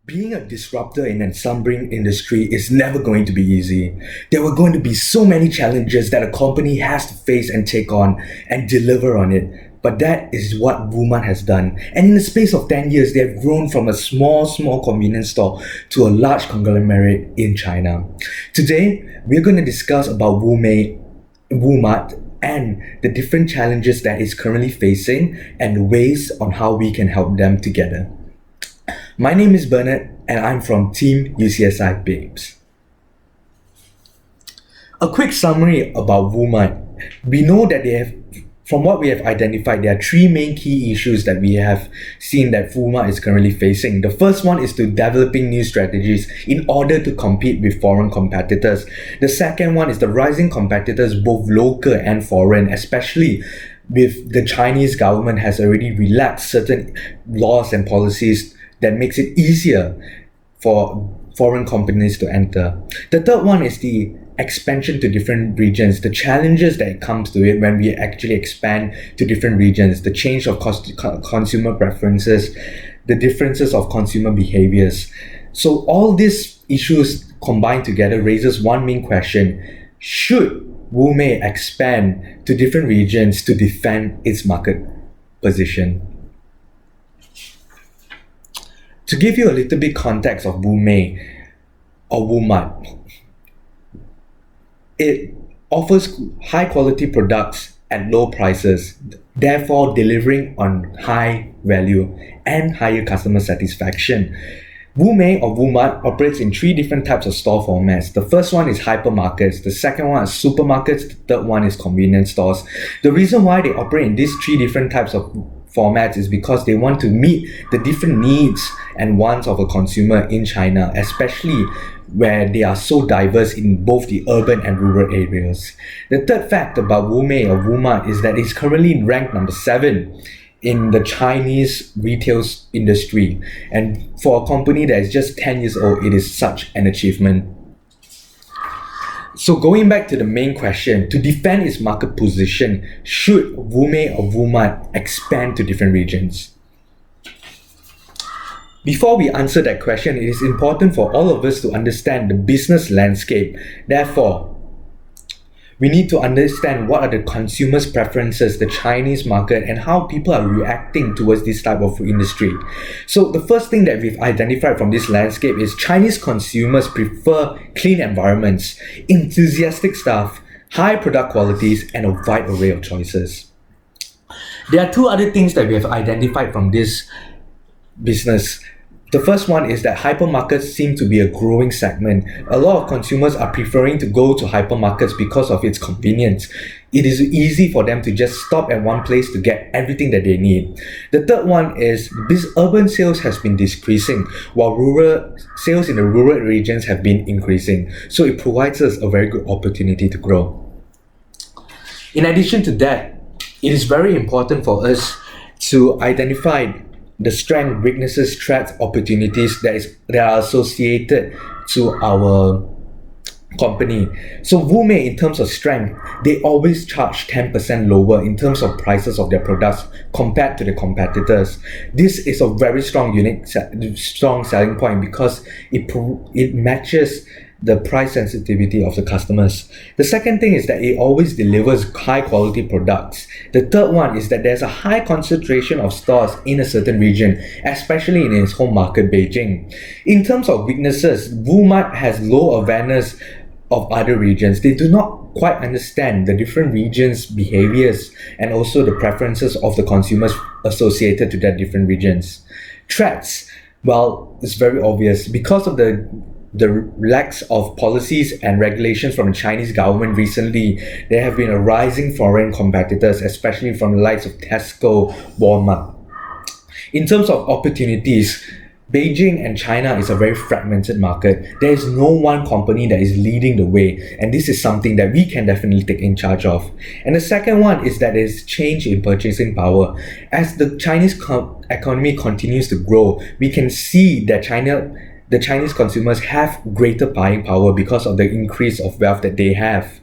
Being a disruptor in a slumbering industry is never going to be easy. There are going to be so many challenges that a company has to face and take on and deliver on it. But that is what WuMart has done. And in the space of 10 years, they have grown from a small convenience store to a large conglomerate in China. Today, we're going to discuss about WuMart, and the different challenges that it's currently facing and ways on how we can help them together. My name is Bernard and I'm from Team UCSI Babes. A quick summary about WuMart. We know that from what we have identified, there are three main key issues that we have seen that WuMart is currently facing. The first one is to developing new strategies in order to compete with foreign competitors. The second one is the rising competitors, both local and foreign, especially with the Chinese government has already relaxed certain laws and policies that makes it easier for foreign companies to enter. The third one is the expansion to different regions, the challenges that comes to it when we actually expand to different regions, the change of consumer preferences, the differences of consumer behaviors. So all these issues combined together raises one main question: should WuMart expand to different regions to defend its market position? To give you a little bit context of WuMart, it offers high quality products at low prices, therefore delivering on high value and higher customer satisfaction. WuMart operates in three different types of store formats. The first one is hypermarkets, the second one is supermarkets, the third one is convenience stores. The reason why they operate in these three different types of formats is because they want to meet the different needs and wants of a consumer in China, especially where they are so diverse in both the urban and rural areas. The third fact about WuMart is that it's currently ranked number 7 in the Chinese retail industry, and for a company that is just 10 years old, it is such an achievement. So going back to the main question, to defend its market position, should WuMart expand to different regions? Before we answer that question, it is important for all of us to understand the business landscape. Therefore, we need to understand what are the consumers' preferences, the Chinese market, and how people are reacting towards this type of industry. So the first thing that we've identified from this landscape is Chinese consumers prefer clean environments, enthusiastic staff, high product qualities, and a wide array of choices. There are two other things that we have identified from this business. The first one is that hypermarkets seem to be a growing segment. A lot of consumers are preferring to go to hypermarkets because of its convenience. It is easy for them to just stop at one place to get everything that they need. The third one is this urban sales has been decreasing while rural sales in the rural regions have been increasing. So it provides us a very good opportunity to grow. In addition to that, it is very important for us to identify the strengths, weaknesses, threats, opportunities that are associated to our company. So WuMart, in terms of strength, they always charge 10% lower in terms of prices of their products compared to the competitors. This is a very strong strong selling point because it matches the price sensitivity of the customers. The second thing is that it always delivers high quality products. The third one is that there's a high concentration of stores in a certain region, especially in its home market, Beijing. In terms of weaknesses, WuMart has low awareness of other regions. They do not quite understand the different regions' behaviors and also the preferences of the consumers associated to their different regions. Threats, well, it's very obvious. Because of the lack of policies and regulations from the Chinese government recently, there have been a rising foreign competitors, especially from the likes of Tesco, Walmart. In terms of opportunities, Beijing and China is a very fragmented market. There is no one company that is leading the way, and this is something that we can definitely take in charge of. And the second one is that there is change in purchasing power. As the Chinese economy continues to grow, we can see that the Chinese consumers have greater buying power because of the increase of wealth that they have.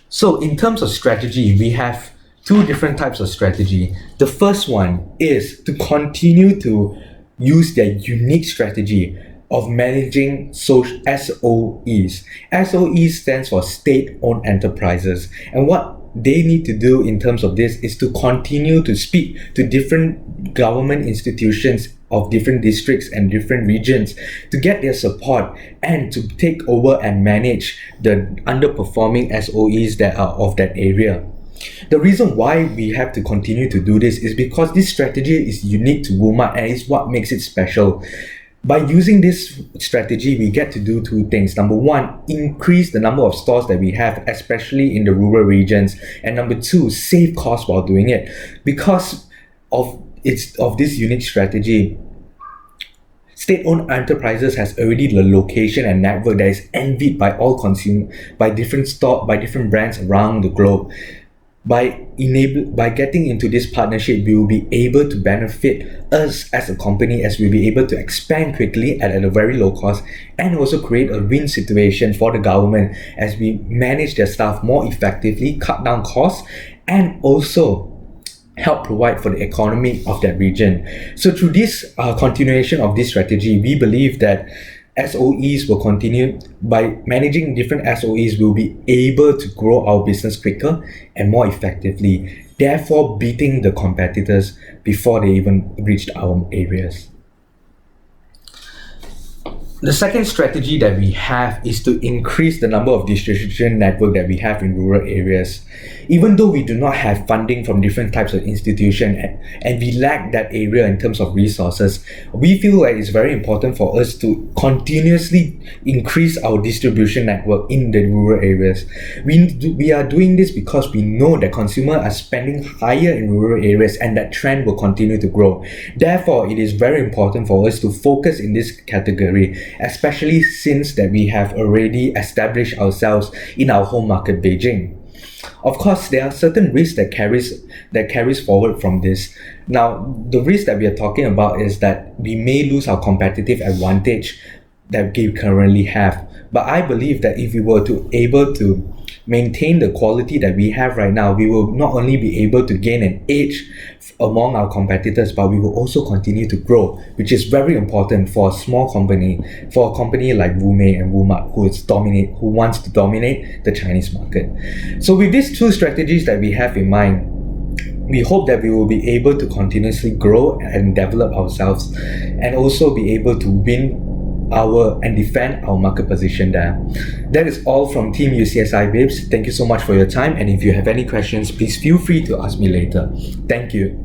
So in terms of strategy, we have two different types of strategy. The first one is to continue to use their unique strategy of managing social SOEs. SOEs stands for state-owned enterprises, and what they need to do in terms of this is to continue to speak to different government institutions of different districts and different regions to get their support and to take over and manage the underperforming SOEs that are of that area. The reason why we have to continue to do this is because this strategy is unique to WuMart and is what makes it special. By using this strategy, we get to do two things. Number one, increase the number of stores that we have, especially in the rural regions. And number two, save costs while doing it. Because of this unique strategy, state-owned enterprises has already the location and network that is envied by all by different brands around the globe. By getting into this partnership, we will be able to benefit us as a company, as we'll be able to expand quickly at a very low cost, and also create a win situation for the government as we manage their staff more effectively, cut down costs, and also help provide for the economy of that region. So through this continuation of this strategy, we believe that SOEs will continue. By managing different SOEs, we'll be able to grow our business quicker and more effectively, therefore beating the competitors before they even reached our areas. The second strategy that we have is to increase the number of distribution network that we have in rural areas. Even though we do not have funding from different types of institutions and we lack that area in terms of resources, we feel like it's very important for us to continuously increase our distribution network in the rural areas. We are doing this because we know that consumers are spending higher in rural areas and that trend will continue to grow. Therefore, it is very important for us to focus in this category, especially since that we have already established ourselves in our home market, Beijing. Of course, there are certain risks that carries forward from this. Now, the risk that we are talking about is that we may lose our competitive advantage that we currently have. But I believe that if we were to able to maintain the quality that we have right now, we will not only be able to gain an edge among our competitors, but we will also continue to grow, which is very important for a small company, for a company like WuMart and WuMart who wants to dominate the Chinese market. So with these two strategies that we have in mind, we hope that we will be able to continuously grow and develop ourselves and also be able to win and defend our market position there. That is all from Team UCSI Bibs. Thank you so much for your time, and if you have any questions, please feel free to ask me later. Thank you.